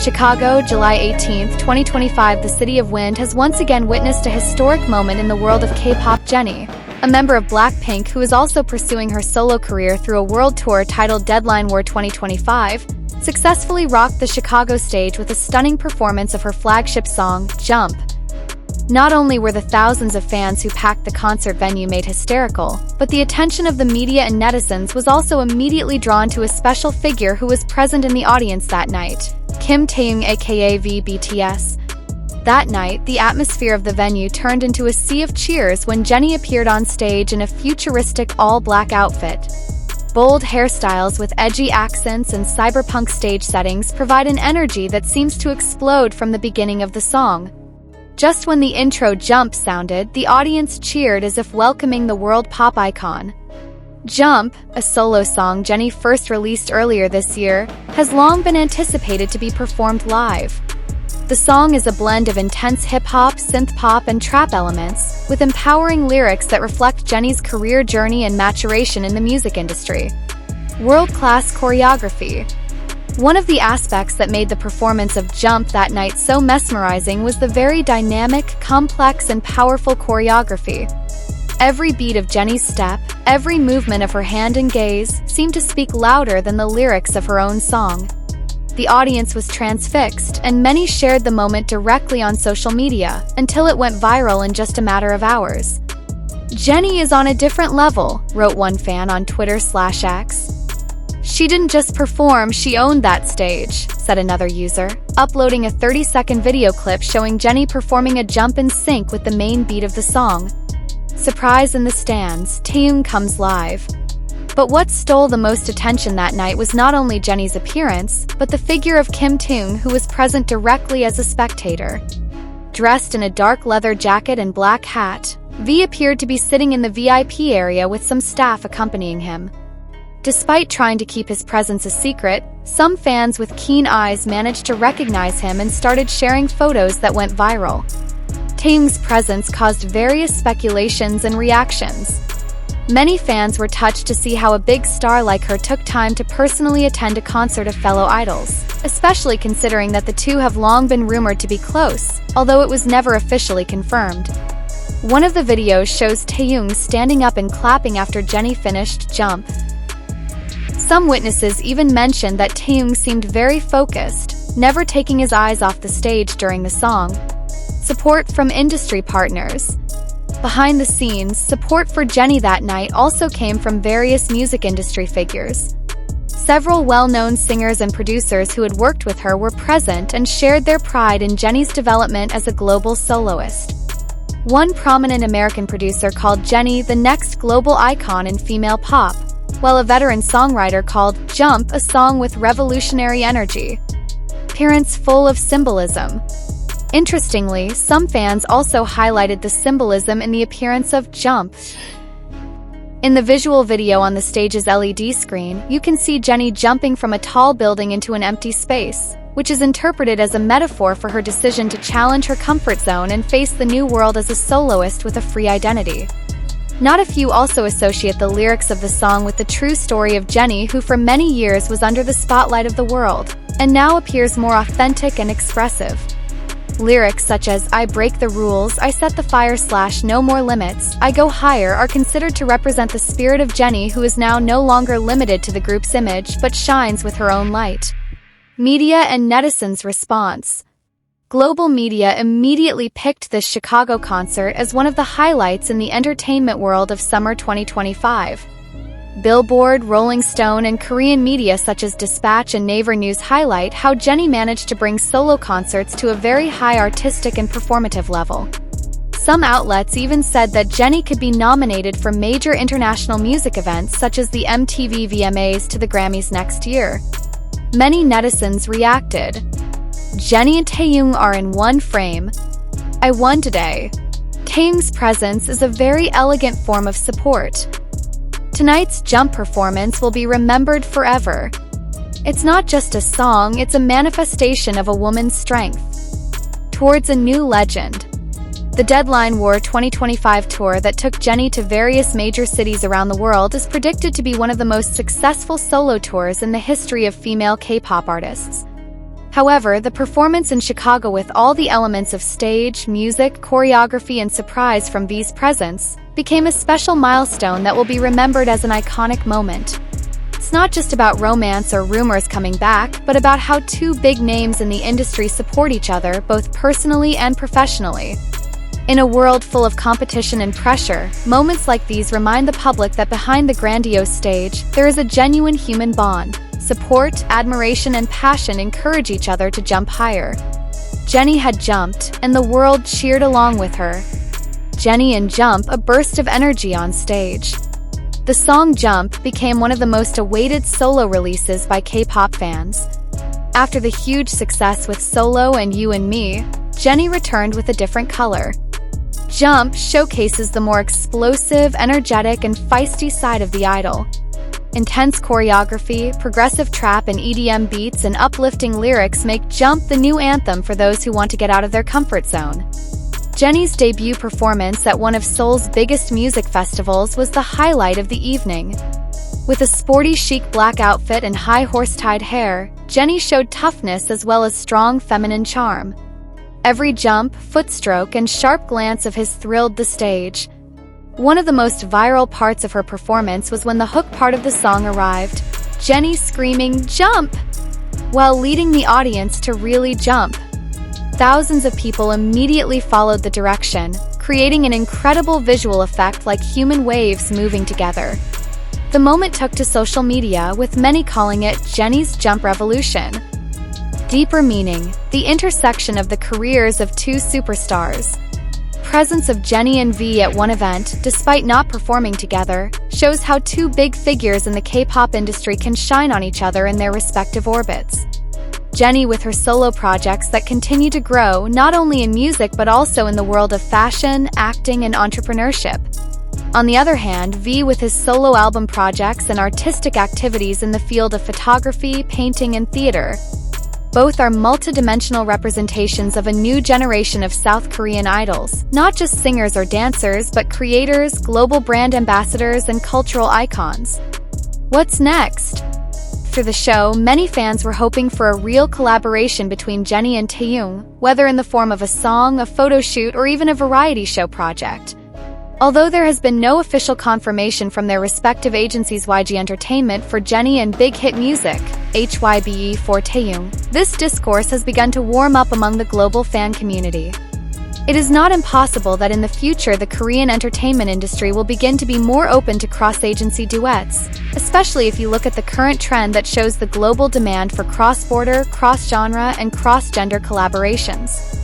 Chicago, July 18, 2025. The city of wind has once again witnessed a historic moment in the world of K-pop. Jennie, a member of Blackpink who is also pursuing her solo career through a world tour titled Deadline War 2025, successfully rocked the Chicago stage with a stunning performance of her flagship song, Jump. Not only were the thousands of fans who packed the concert venue made hysterical, but the attention of the media and netizens was also immediately drawn to a special figure who was present in the audience that night, Kim Taehyung aka VBTS. That night, the atmosphere of the venue turned into a sea of cheers when Jennie appeared on stage in a futuristic all-black outfit. Bold hairstyles with edgy accents and cyberpunk stage settings provide an energy that seems to explode from the beginning of the song. Just when the intro Jump sounded, the audience cheered as if welcoming the world pop icon. Jump, a solo song Jennie first released earlier this year, has long been anticipated to be performed live. The song is a blend of intense hip-hop, synth-pop, and trap elements, with empowering lyrics that reflect Jennie's career journey and maturation in the music industry. World-class choreography. One of the aspects that made the performance of Jump that night so mesmerizing was the very dynamic, complex, and powerful choreography. Every beat of Jennie's step, every movement of her hand and gaze, seemed to speak louder than the lyrics of her own song. The audience was transfixed, and many shared the moment directly on social media, until it went viral in just a matter of hours. "Jennie is on a different level," wrote one fan on Twitter/X. "She didn't just perform, she owned that stage," said another user, uploading a 30-second video clip showing Jennie performing a jump in sync with the main beat of the song. Surprise in the stands, Taehyung comes live. But what stole the most attention that night was not only Jennie's appearance, but the figure of Kim Taehyung, who was present directly as a spectator. Dressed in a dark leather jacket and black hat, V appeared to be sitting in the VIP area with some staff accompanying him. Despite trying to keep his presence a secret, some fans with keen eyes managed to recognize him and started sharing photos that went viral. Taehyung's presence caused various speculations and reactions. Many fans were touched to see how a big star like her took time to personally attend a concert of fellow idols, especially considering that the two have long been rumored to be close, although it was never officially confirmed. One of the videos shows Taehyung standing up and clapping after Jennie finished Jump. Some witnesses even mentioned that Taehyung seemed very focused, never taking his eyes off the stage during the song. Support from industry partners. Behind the scenes, support for Jennie that night also came from various music industry figures. Several well-known singers and producers who had worked with her were present and shared their pride in Jennie's development as a global soloist. One prominent American producer called Jennie the next global icon in female pop, while a veteran songwriter called Jump a song with revolutionary energy. Appearance full of symbolism. Interestingly, some fans also highlighted the symbolism in the appearance of Jump. In the visual video on the stage's LED screen, you can see Jennie jumping from a tall building into an empty space, which is interpreted as a metaphor for her decision to challenge her comfort zone and face the new world as a soloist with a free identity. Not a few also associate the lyrics of the song with the true story of Jennie, who for many years was under the spotlight of the world, and now appears more authentic and expressive. Lyrics such as "I break the rules, I set the fire / no more limits, I go higher" are considered to represent the spirit of Jennie, who is now no longer limited to the group's image but shines with her own light. Media and netizens' response. Global media immediately picked this Chicago concert as one of the highlights in the entertainment world of summer 2025. Billboard, Rolling Stone, and Korean media such as Dispatch and Naver News highlight how Jennie managed to bring solo concerts to a very high artistic and performative level. Some outlets even said that Jennie could be nominated for major international music events such as the MTV VMAs to the Grammys next year. Many netizens reacted. "Jennie and Taehyung are in one frame. I won today." Taehyung's presence is a very elegant form of support. Tonight's Jump performance will be remembered forever. It's not just a song, it's a manifestation of a woman's strength. Towards a new legend. The Deadline War 2025 tour that took Jennie to various major cities around the world is predicted to be one of the most successful solo tours in the history of female K-pop artists. However, the performance in Chicago with all the elements of stage, music, choreography, and surprise from V's presence became a special milestone that will be remembered as an iconic moment. It's not just about romance or rumors coming back, but about how two big names in the industry support each other both personally and professionally. In a world full of competition and pressure, moments like these remind the public that behind the grandiose stage, there is a genuine human bond. Support, admiration, and passion encourage each other to jump higher. Jennie had jumped, and the world cheered along with her. Jennie and Jump, a burst of energy on stage. The song Jump became one of the most awaited solo releases by K-pop fans. After the huge success with Solo and You and Me, Jennie returned with a different color. Jump showcases the more explosive, energetic, and feisty side of the idol. Intense choreography, progressive trap and EDM beats, and uplifting lyrics make Jump the new anthem for those who want to get out of their comfort zone. Jennie's debut performance at one of Seoul's biggest music festivals was the highlight of the evening. With a sporty chic black outfit and high horse-tied hair, Jennie showed toughness as well as strong feminine charm. Every jump, footstroke, and sharp glance of his thrilled the stage. One of the most viral parts of her performance was when the hook part of the song arrived, Jennie screaming, "Jump!" while leading the audience to really jump. Thousands of people immediately followed the direction, creating an incredible visual effect like human waves moving together. The moment took to social media, with many calling it Jennie's Jump Revolution. Deeper meaning, the intersection of the careers of two superstars. Presence of Jennie and V at one event, despite not performing together, shows how two big figures in the K-pop industry can shine on each other in their respective orbits. Jennie with her solo projects that continue to grow not only in music but also in the world of fashion, acting, and entrepreneurship. On the other hand, V with his solo album projects and artistic activities in the field of photography, painting, and theater. Both are multidimensional representations of a new generation of South Korean idols, not just singers or dancers, but creators, global brand ambassadors, and cultural icons. What's next? For the show, many fans were hoping for a real collaboration between Jennie and Taehyung, whether in the form of a song, a photo shoot, or even a variety show project. Although there has been no official confirmation from their respective agencies YG Entertainment for Jennie and Big Hit Music, HYBE for Taehyung, this discourse has begun to warm up among the global fan community. It is not impossible that in the future the Korean entertainment industry will begin to be more open to cross-agency duets, especially if you look at the current trend that shows the global demand for cross-border, cross-genre, and cross-gender collaborations.